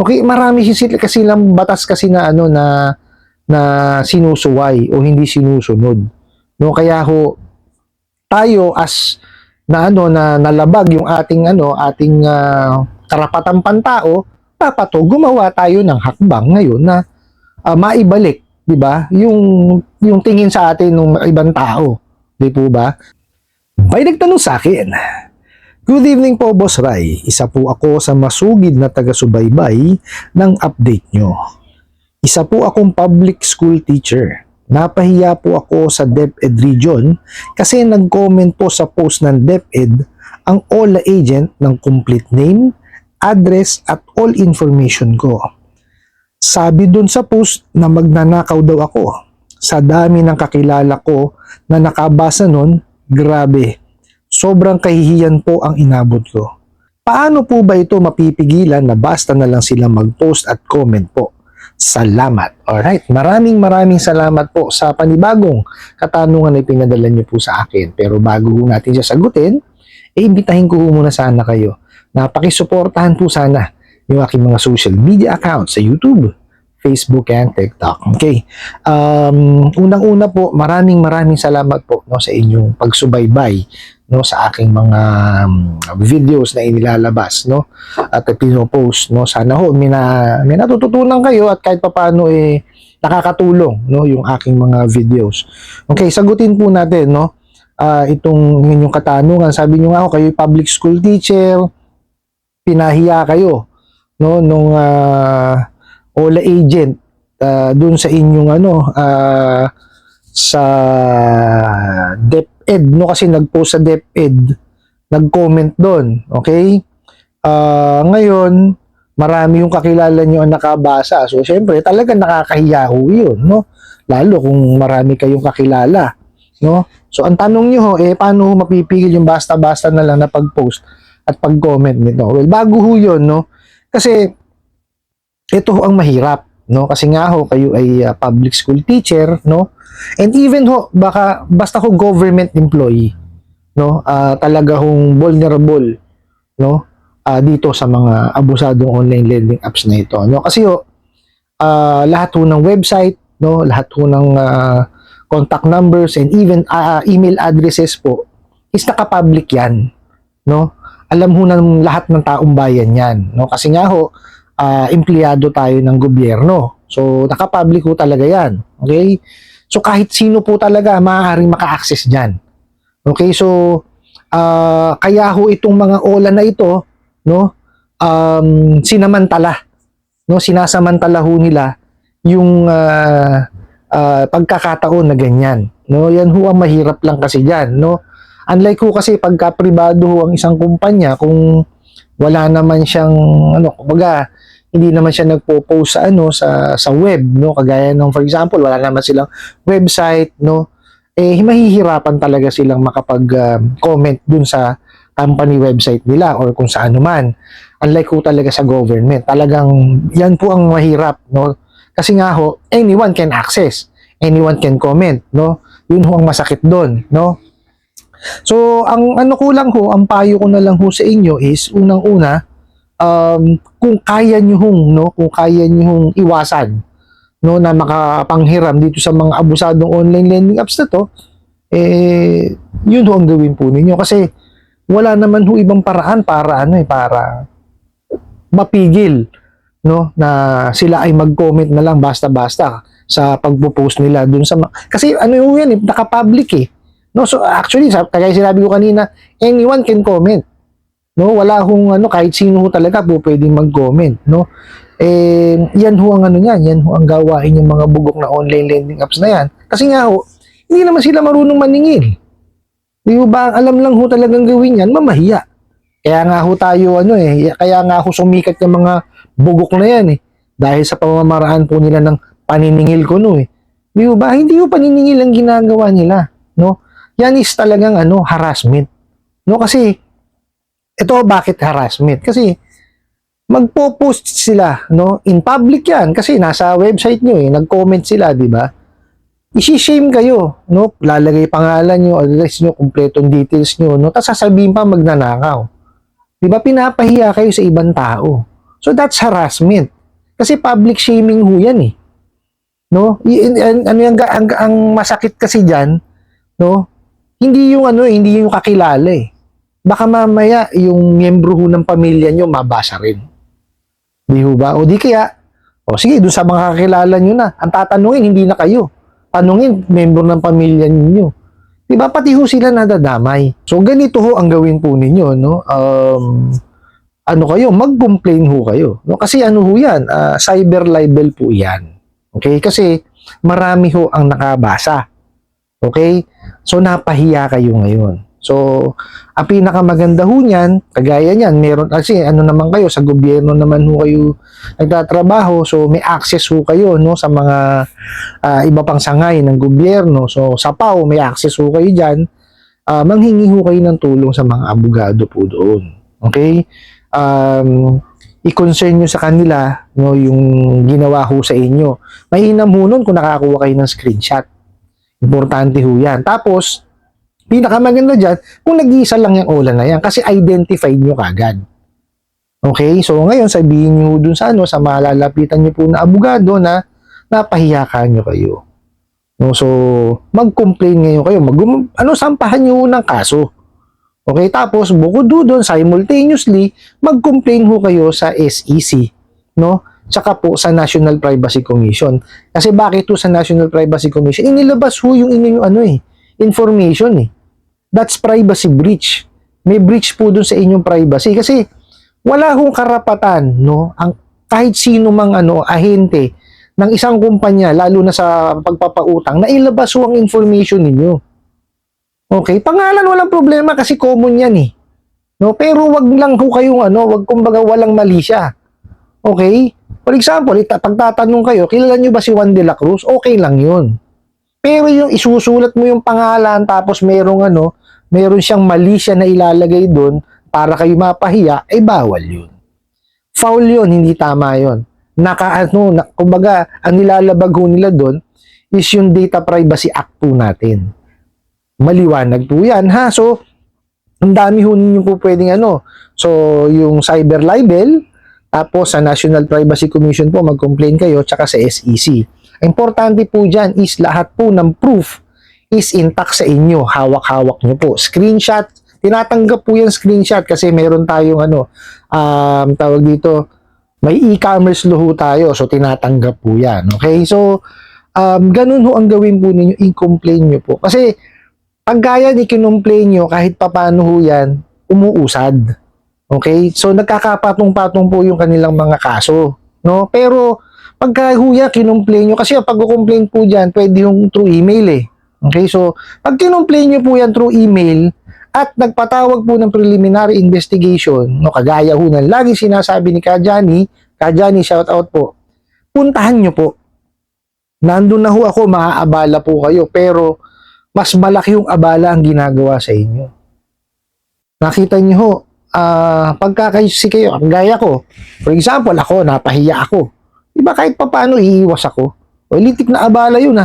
Okay, marami kasi lang batas kasi na ano na sinusuway o hindi sinusunod. No, kaya ho tayo as na ano na nalabag yung ating karapatang pantao, dapat ho gumawa tayo ng hakbang ngayon na maibalik, 'di ba? Yung tingin sa atin ng ibang tao, 'di po ba? May nagtanong sa akin, "Good evening po, Boss Ray. Isa po ako sa masugid na taga-subaybay ng update nyo. Isa po akong public school teacher. Napahiya po ako sa DepEd region kasi nag-comment po sa post ng DepEd ang OLA agent ng complete name, address at all information ko. Sabi dun sa post na magnanakaw daw ako. Sa dami ng kakilala ko na nakabasa nun, grabe. Sobrang kahihiyan po ang inabot ko. Paano po ba ito mapipigilan na basta na lang sila mag-post at comment po? Salamat." Alright, maraming salamat po sa panibagong katanungan na pinadala niyo po sa akin. Pero bago natin siya sagutin, imbitahin ko muna sana kayo na pakisuportahan po sana yung aking mga social media accounts sa YouTube, Facebook, and TikTok. Okay. Unang-una po, maraming salamat po no, sa inyong pagsubaybay no, sa aking mga videos na inilalabas no, at pinopost. No. Sana ho, may natututunan kayo at kahit papaano nakakatulong no, yung aking mga videos. Okay, sagutin po natin no, itong inyong katanungan. Sabi nyo nga ako, kayo public school teacher, pinahiya kayo no, nung OLA agent dun sa inyong sa DepEd no, kasi nagpost sa DepEd, nag-comment doon, okay? Ngayon marami yung kakilala nyo ang nakabasa, so syempre talaga nakakahiya ho yun no, lalo kung marami kayong kakilala no. So ang tanong nyo ho, paano ho mapipigil yung basta-basta na lang na pag-post at pag-comment nito? Well, bago ho yun no, kasi ito ho ang mahirap no, kasi nga ho kayo ay public school teacher no, and even ho basta ho government employee no, talaga hong vulnerable no, dito sa mga abusadong online lending apps na ito no, kasi ho lahat ho ng website no, lahat ho ng contact numbers and even email addresses po is naka-public yan no, alam ho ng lahat ng taong bayan yan no, kasi nga ho empleyado tayo ng gobyerno. So, naka-public ho talaga yan. Okay? So, kahit sino po talaga maaaring maka-access dyan. Okay? So, kaya ho itong mga OLA na ito, no, sinamantala. No, sinasamantala ho nila yung pagkakataon na ganyan. No, yan ho ang mahirap lang kasi dyan. No? Unlike ho kasi pagka pribado ho ang isang kumpanya, kung wala naman siyang kumbaga hindi naman siya nagpo-post sa web no, kagaya ng for example wala naman silang website no, mahihirapan talaga silang makapag-comment dun sa company website nila or kung saan man. Unlike ho talaga sa government, talagang yan po ang mahirap no, kasi nga ho anyone can access, anyone can comment no, yun ho ang masakit doon no. So, ang ang payo ko na lang ho sa inyo is, unang-una, kung kaya nyo hong iwasan, no, na makapanghiram dito sa mga abusadong online lending apps na to, yun ho ang gawin po ninyo. Kasi, wala naman ho ibang paraan para mapigil, no, na sila ay mag-comment na lang basta-basta sa pagpo-post nila dun sa kasi yan naka-public no, so actually kaya sinabi ko kanina, anyone can comment no, wala hong kahit sino ho talaga po pwedeng mag-comment no, yan ho ang yan ho ang gawain yung mga bugok na online lending apps na yan, kasi nga ho hindi naman sila marunong maningil, di ba? Alam lang ho talagang gawin yan, mamahiya. Kaya nga ho tayo kaya nga ho sumikat yung mga bugok na yan dahil sa pamamaraan po nila ng paniningil ko di ba? Hindi ho paniningil ang ginagawa nila no, yan is talagang harassment no, kasi ito bakit harassment, kasi magpo-post sila no, in public yan, kasi nasa website nyo nag-comment sila, di ba? Isi-shame kayo no, lalagay pangalan nyo, address nyo, kumpletong details nyo no, tapos sasabihin pa magnanakaw, di ba? Pinapahiya kayo sa ibang tao So that's harassment. Kasi public shaming ho yan eh. No? Ano yung ang masakit kasi diyan, no? Hindi yung hindi yung kakilala eh. Baka mamaya yung miyembro ho ng pamilya nyo mabasa rin. Di ho ba? O di kaya, sige, doon sa mga kakilala nyo na, ang tatanungin, hindi na kayo. Tanungin, miyembro ng pamilya ninyo. Di ba? Pati ho sila nadadamay. So, ganito ho ang gawin po ninyo, no? Mag-complain ho kayo. No? Kasi ano ho yan, cyber libel po yan. Okay? Kasi marami ho ang nakabasa. Okay? So, napahiya kayo ngayon. So, ang pinakamaganda ho niyan, kagaya niyan, meron, kasi naman kayo, sa gobyerno naman ho kayo nagtatrabaho, so may access ho kayo, no, sa mga iba pang sangay ng gobyerno. So, sa PAO, may access ho kayo dyan, manghingi ho kayo ng tulong sa mga abogado po doon. Okay? I-concern nyo sa kanila, no, yung ginawa ho sa inyo. Mainam ho nun kung nakakuha kayo ng screenshot. Importante ho yan. Tapos, pinakamaganda dyan, kung nag-iisa lang yung ulan na yan, kasi identified nyo kagad. Okay? So, ngayon, sabihin nyo dun sa sa malalapitan nyo po na abogado na napahiyakan nyo kayo. No? So, mag-complain ngayon kayo. Sampahan nyo ng kaso. Okay? Tapos, bukod doon, simultaneously, mag-complain ho kayo sa SEC. No? Tsaka po sa National Privacy Commission. Kasi bakit po sa National Privacy Commission? Inilabas ho yung inyong information eh. That's privacy breach. May breach po dun sa inyong privacy kasi wala hong karapatan, no, ang kahit sino mang ahente ng isang kumpanya, lalo na sa pagpapautang, na ilabas ho ang information ninyo. Okay, pangalan walang problema kasi common yan eh. No, pero wag lang ho kayong wag kumbaga walang mali siya. Okay? For example, pagtatanong kayo, kilala niyo ba si Juan de la Cruz? Okay lang 'yun. Pero yung isusulat mo yung pangalan tapos meron siyang mali siya na ilalagay doon para kayo mapahiya, bawal yun. Foul yun, hindi tama yun. Kumbaga, ang nilalabag ho nila doon is yung Data Privacy Act po natin. Maliwanag po yan, ha? So, ang dami ho ninyo po pwedeng So, yung cyber libel, tapos sa National Privacy Commission po, mag-complain kayo, tsaka sa SEC. Importante po dyan is lahat po ng proof is intact sa inyo. Hawak-hawak nyo po. Screenshot, tinatanggap po yung screenshot kasi meron tayong tawag dito, may e-commerce law tayo. So, tinatanggap po yan. Okay? So, ganun ho ang gawin po ninyo, i-complain nyo po. Kasi, pag gaya ni kinomplain nyo, kahit papano ho yan, umuusad. Okay? So, nagkakapatong-patong po yung kanilang mga kaso. No? Pero, pagka huya, kinomplain nyo, kasi pag complain po dyan, pwede yung through email eh. Okay, so, pag kinomplain nyo po yan through email, at nagpatawag po ng preliminary investigation, no, kagaya ho ng lagi sinasabi ni Kajani, shout out po, puntahan nyo po. Nandun na ho ako, maaabala po kayo, pero mas malaki yung abala ang ginagawa sa inyo. Nakita nyo ho, pagkakaysi kayo, gaya ko, for example, ako, napahiya ako. Diba kahit pa paano iiwas ako? O litik na abala yun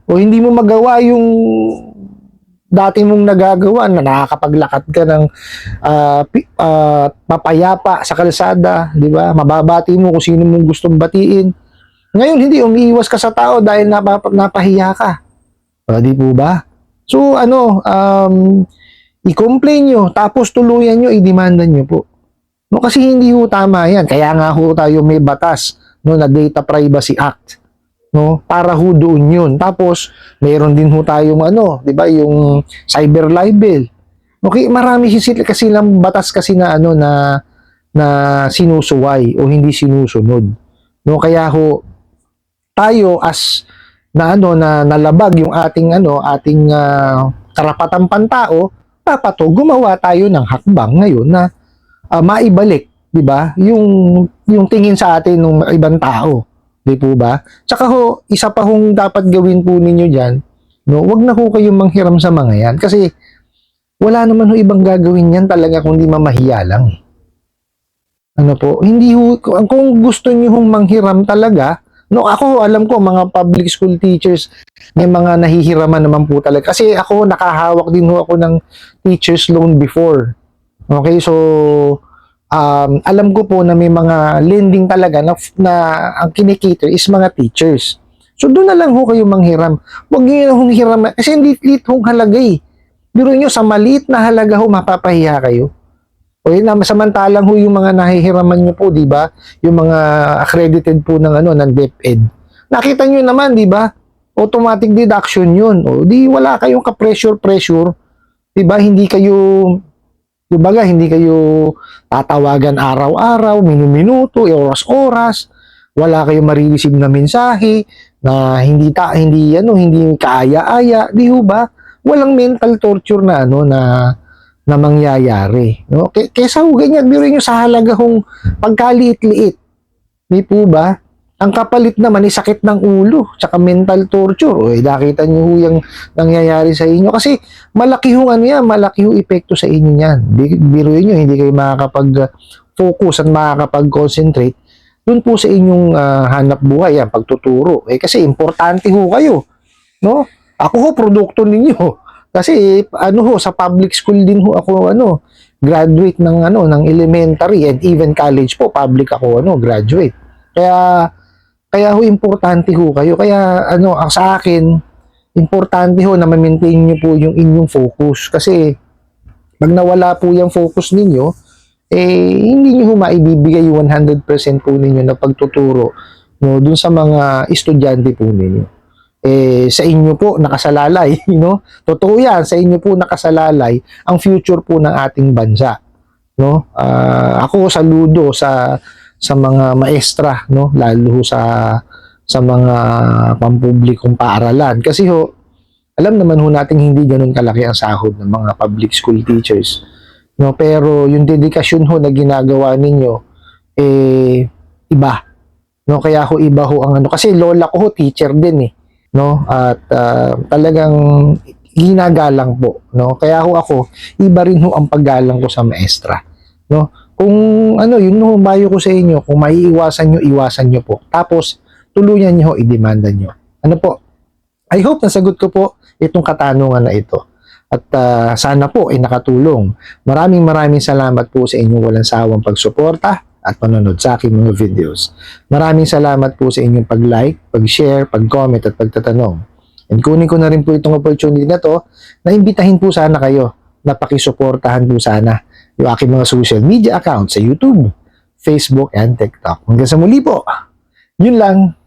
O hindi mo magawa yung dati mong nagagawa na nakakapaglakad ka ng papayapa sa kalsada, di ba? Mababati mo kung sino mong gustong batiin. Ngayon, hindi, umiiwas ka sa tao dahil napahiya ka. Di po ba? So, i-complain nyo, tapos tuluyan nyo, i-demandan nyo po. No, kasi hindi ho tama yan. Kaya nga ho tayo may batas, no, na Data Privacy Act. No, para ho doon yun. Tapos, mayroon din ho tayong di ba, yung cyber libel. Okay, marami kasi lang batas kasi na na sinusuway o hindi sinusunod. No, kaya ho tayo as na nalabag yung ating karapatang pantao, dapat gumawa tayo ng hakbang ngayon na maibalik, 'di ba? Yung tingin sa atin ng ibang tao. Di po ba? Tsaka ho, isa pa hong dapat gawin po ninyo dyan, no, wag na ho kayong manghiram sa mga yan. Kasi, wala naman ho ibang gagawin yan talaga kundi mamahiya lang. Hindi ho, kung gusto nyo hong manghiram talaga, no, ako, alam ko, mga public school teachers, may mga nahihiraman naman po talaga. Kasi ako, nakahawak din ho ako ng teacher's loan before. Okay, so, alam ko po na may mga lending talaga na ang kinikater is mga teachers. So doon na lang ho kayo manghiram. Huwag niyo hong hiram kasi hindi liit hong halaga eh. Biro nyo sa maliit na halaga ho mapapahiya kayo. O yun na, samantalang ho yung mga nahihiraman nyo po, di ba? Yung mga accredited po ng ng DepEd. Nakita nyo naman, di ba? Automatic deduction yun. O di wala kayong ka-pressure, di ba? Hindi kayo tatawagan araw-araw, minuminuto, oras-oras. Wala kayong marireceive na mensahe na hindi kaaya-aya, di ho ba? Walang mental torture na mangyayari, no? Kaysa ho ganyan, biro nyo sa halaga hong pagkaliit-liit. Di po ba? Ang kapalit naman ay sakit ng ulo, tsaka mental torture. O, nakita nyo ho yung nangyayari sa inyo. Kasi malaki ho malaki ho epekto sa inyo yan. Biro nyo, hindi kayo makakapag-focus at makakapag-concentrate dun po sa inyong hanap buhay, yan, pagtuturo. Kasi importante ho kayo, no? Ako ho, produkto ninyo. Kasi sa public school din ho ako graduate ng elementary and even college po, public ako graduate. Kaya ho importante ho kayo. Kaya sa akin importante ho na ma-maintain niyo po yung inyong focus kasi pag nawala po yung focus ninyo, hindi niyo ho maibibigay yung 100% po ninyo na pagtuturo dun sa mga estudyante po ninyo. Sa inyo po nakasalalay, totoo yan, sa inyo po nakasalalay ang future po ng ating bansa, no? Ako saludo sa mga maestra, no, lalo sa mga pampublikong paaralan kasi alam naman natin hindi ganoon kalaki ang sahod ng mga public school teachers, no, pero yung dedikasyon na ginagawa ninyo iba, no, kaya iba ang kasi lola ko teacher din no, at talagang ginagalang po, no, kaya ako iba rin ang paggalang ko sa maestra, no. Kung yun bayo ko sa inyo, kung maiiwasan nyo po, tapos tuluyan nyo i-demanda nyo. Po, I hope nasagot ko po itong katanungan na ito at sana po ay nakatulong. Maraming salamat po sa inyong walang sawang pagsuporta at panonood sa aking mga videos. Maraming salamat po sa inyong pag-like, pag-share, pag-comment at pagtatanong. And kunin ko na rin po itong opportunity na to na imbitahin po sana kayo na pakisuportahan po sana yung aking mga social media accounts sa YouTube, Facebook, and TikTok. Hanggang sa muli po. Yun lang.